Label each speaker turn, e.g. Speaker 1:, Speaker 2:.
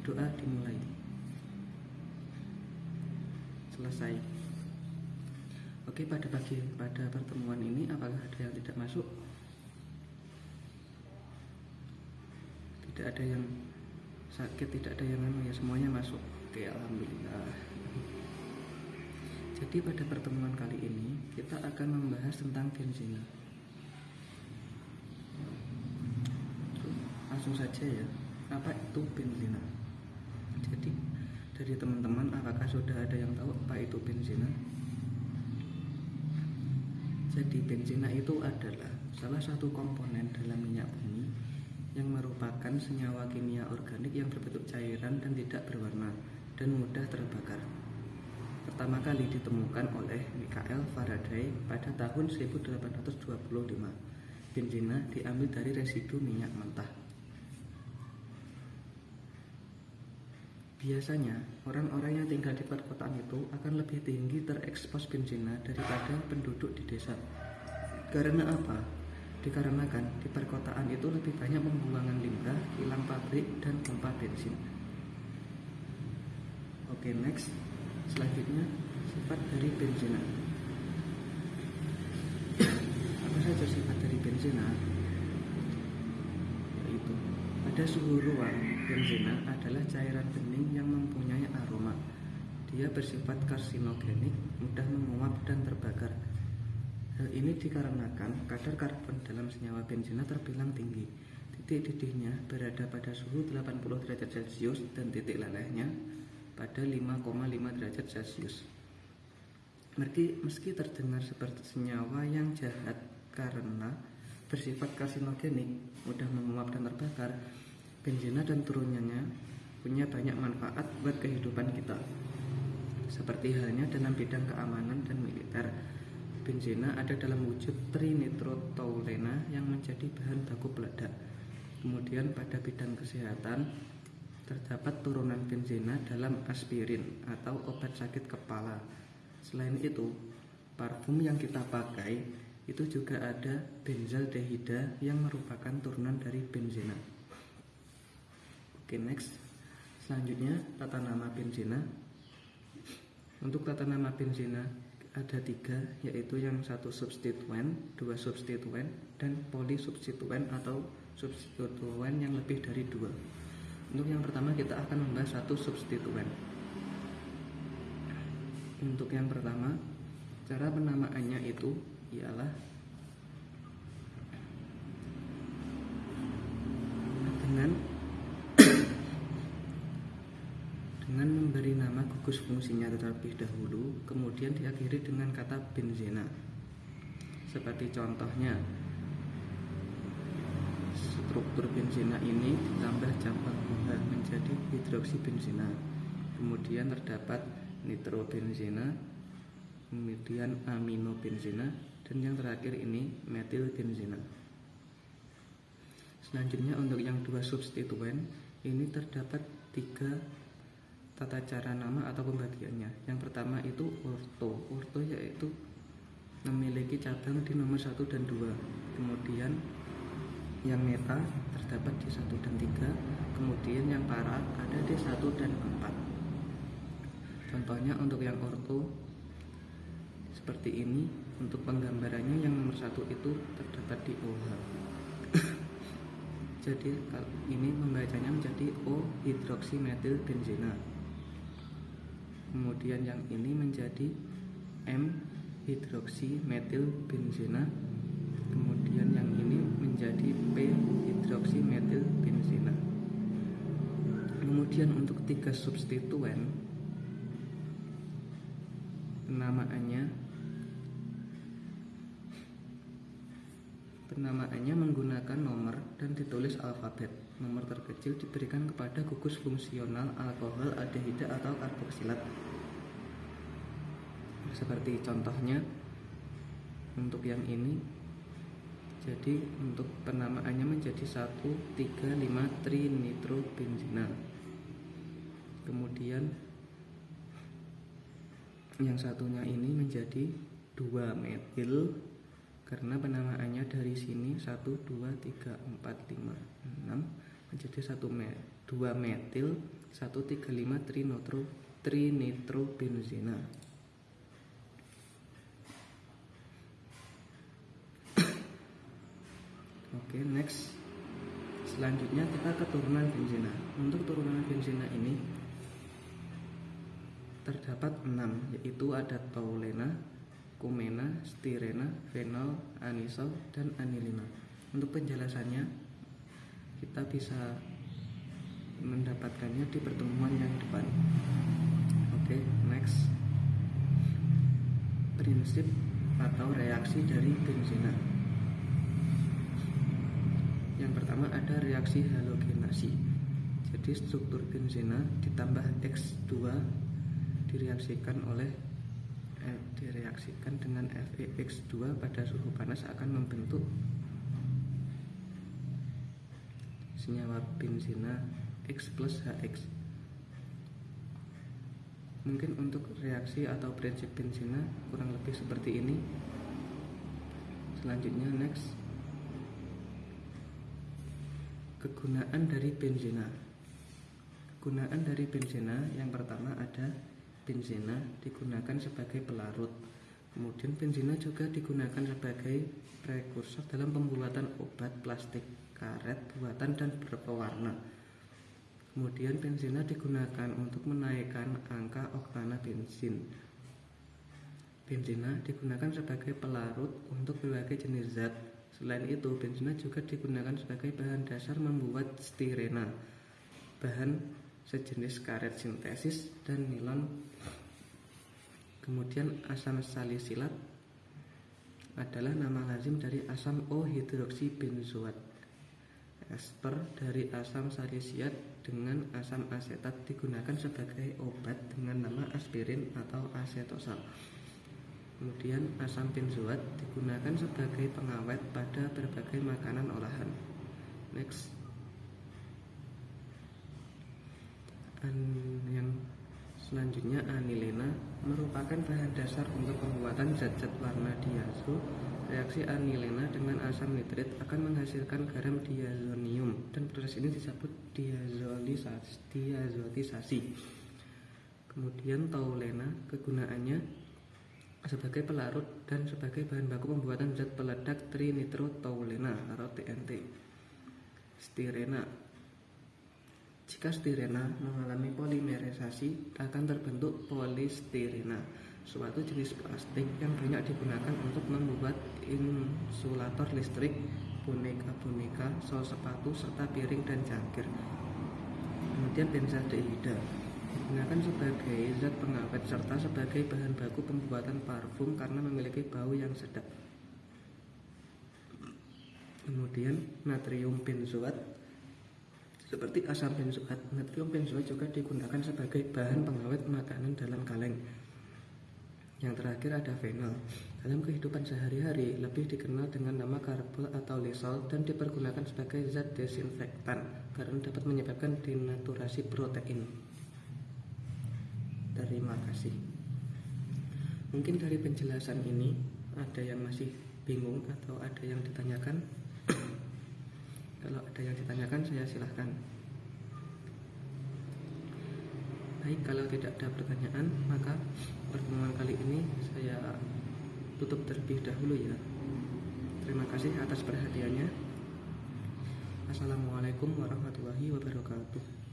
Speaker 1: Doa dimulai. Selesai. Oke, pada pertemuan ini apakah ada yang tidak masuk? Tidak ada yang sakit, tidak ada yang ya, semuanya masuk. Oke, alhamdulillah. Jadi pada pertemuan kali ini kita akan membahas tentang benzina. Langsung saja ya, apa itu benzina? Jadi dari teman-teman apakah sudah ada yang tahu apa itu benzina? Jadi benzina itu adalah salah satu komponen dalam minyak bumi yang merupakan senyawa kimia organik yang berbentuk cairan dan tidak berwarna dan mudah terbakar. Pertama kali ditemukan oleh Michael Faraday pada tahun 1825. Benzina diambil dari residu minyak mentah. Biasanya, orang-orang yang tinggal di perkotaan itu akan lebih tinggi terekspos benzina daripada penduduk di desa. Karena apa? Dikarenakan di perkotaan itu lebih banyak pembuangan limbah, kilang pabrik, dan pompa bensin. Oke, next. Selanjutnya, sifat dari benzina. Apa saja sifat dari benzina? Yaitu, pada suhu ruang, benzina adalah cairan bening yang mempunyai aroma. Dia bersifat karsinogenik, mudah menguap dan terbakar. Hal ini dikarenakan kadar karbon dalam senyawa benzina terbilang tinggi. Titik didihnya berada pada suhu 80 derajat Celcius dan titik lelehnya pada 5,5 derajat Celcius. Meski terdengar seperti senyawa yang jahat karena bersifat karsinogenik, mudah menguap dan terbakar, benzina dan turunannya punya banyak manfaat buat kehidupan kita. Seperti halnya dalam bidang keamanan dan militer, benzina ada dalam wujud trinitrotoluena yang menjadi bahan baku peledak. Kemudian pada bidang kesehatan, terdapat turunan benzina dalam aspirin atau obat sakit kepala. Selain itu, parfum yang kita pakai itu juga ada benzaldehida yang merupakan turunan dari benzina. Oke, next. Selanjutnya, tata nama benzina. Untuk tata nama benzina ada 3, yaitu yang 1 substituen, 2 substituen, dan polisubstituen atau substituen yang lebih dari 2. Untuk yang pertama kita akan membahas 1 substituen. Untuk yang pertama, cara penamaannya itu ialah dengan memberi nama gugus fungsinya terlebih dahulu, kemudian diakhiri dengan kata benzena. Seperti contohnya, struktur benzina ini ditambah campak OH menjadi hidroksibenzina. Kemudian terdapat nitrobenzina, kemudian aminobenzina, dan yang terakhir ini metilbenzina. Selanjutnya untuk yang 2 substituen ini terdapat 3 tata cara nama atau pembagiannya. Yang pertama itu orto. Orto yaitu memiliki cabang di nomor 1 dan 2. Kemudian yang meta terdapat di 1 dan 3. Kemudian yang para ada di 1 dan 4. Contohnya untuk yang orto seperti ini. Untuk penggambarannya yang nomor 1 itu terdapat di OH. Jadi ini membacanya menjadi O hidroksimetilbenzina. Kemudian yang ini menjadi M hidroksimetilbenzina. Kemudian yang ini menjadi P hidroksimetilbenzina. Kemudian untuk 3 substituen penamaannya menggunakan nomor dan ditulis alfabet. Nomor terkecil diberikan kepada gugus fungsional alkohol aldehida atau karboksilat. Seperti contohnya untuk yang ini, jadi untuk penamaannya menjadi 1,3,5 trinitrobenzina. Kemudian yang satunya ini menjadi 2 metil karena penamaannya dari sini 1, 2, 3, 4, 5, 6 menjadi 2 metil 1,35 trinitrobenzena. Oke, next. Selanjutnya kita ke turunan benzena. Untuk turunan benzena ini terdapat 6, yaitu ada toulena, kumena, stirena, fenol, anisol, dan anilina. Untuk penjelasannya kita bisa mendapatkannya di pertemuan yang depan. Oke, next. Prinsip atau reaksi dari benzena. Yang pertama ada reaksi halogenasi. Jadi struktur benzena ditambah X2 direaksikan dengan FeX2 pada suhu panas akan membentuk senyawa benzena X plus HX. Mungkin untuk reaksi atau prinsip benzena kurang lebih seperti ini. Selanjutnya next. Kegunaan dari benzena. Kegunaan dari benzena yang pertama ada benzena digunakan sebagai pelarut. Kemudian benzena juga digunakan sebagai prekursor dalam pembuatan obat, plastik, karet, buatan, dan berpewarna. Kemudian benzena digunakan untuk menaikkan angka oktana bensin. Benzena digunakan sebagai pelarut untuk berbagai jenis zat. Selain itu, benzena juga digunakan sebagai bahan dasar membuat stirena, bahan sejenis karet sintesis, dan nilon. Kemudian asam salisilat adalah nama lazim dari asam O-hidroksibenzoat. Ester dari asam salisiat dengan asam asetat digunakan sebagai obat dengan nama aspirin atau asetosal. Kemudian asam benzoat digunakan sebagai pengawet pada berbagai makanan olahan. Next. Yang selanjutnya anilina merupakan bahan dasar untuk pembuatan zat-zat warna diazo. Reaksi anilina dengan asam nitrit akan menghasilkan garam diazonium dan proses ini disebut diazotisasi. Kemudian toulena kegunaannya sebagai pelarut dan sebagai bahan baku pembuatan zat peledak trinitrotoulena atau TNT. Stirena. Jika stirena mengalami polimerisasi akan terbentuk polistirena, suatu jenis plastik yang banyak digunakan untuk membuat insulator listrik, boneka-boneka, sol sepatu, serta piring dan cangkir. Kemudian benzaldehyda digunakan sebagai zat pengawet serta sebagai bahan baku pembuatan parfum karena memiliki bau yang sedap. Kemudian natrium benzoat. Seperti asam benzoat, natrium benzoat juga digunakan sebagai bahan pengawet makanan dalam kaleng. Yang terakhir ada fenol. Dalam kehidupan sehari-hari lebih dikenal dengan nama karbol atau lisol dan dipergunakan sebagai zat desinfektan karena dapat menyebabkan denaturasi protein. Terima kasih. Mungkin dari penjelasan ini ada yang masih bingung atau ada yang ditanyakan. Kalau ada yang ditanyakan saya silahkan. Baik, kalau tidak ada pertanyaan maka pertemuan kali ini saya tutup terlebih dahulu ya. Terima kasih atas perhatiannya. Assalamualaikum warahmatullahi wabarakatuh.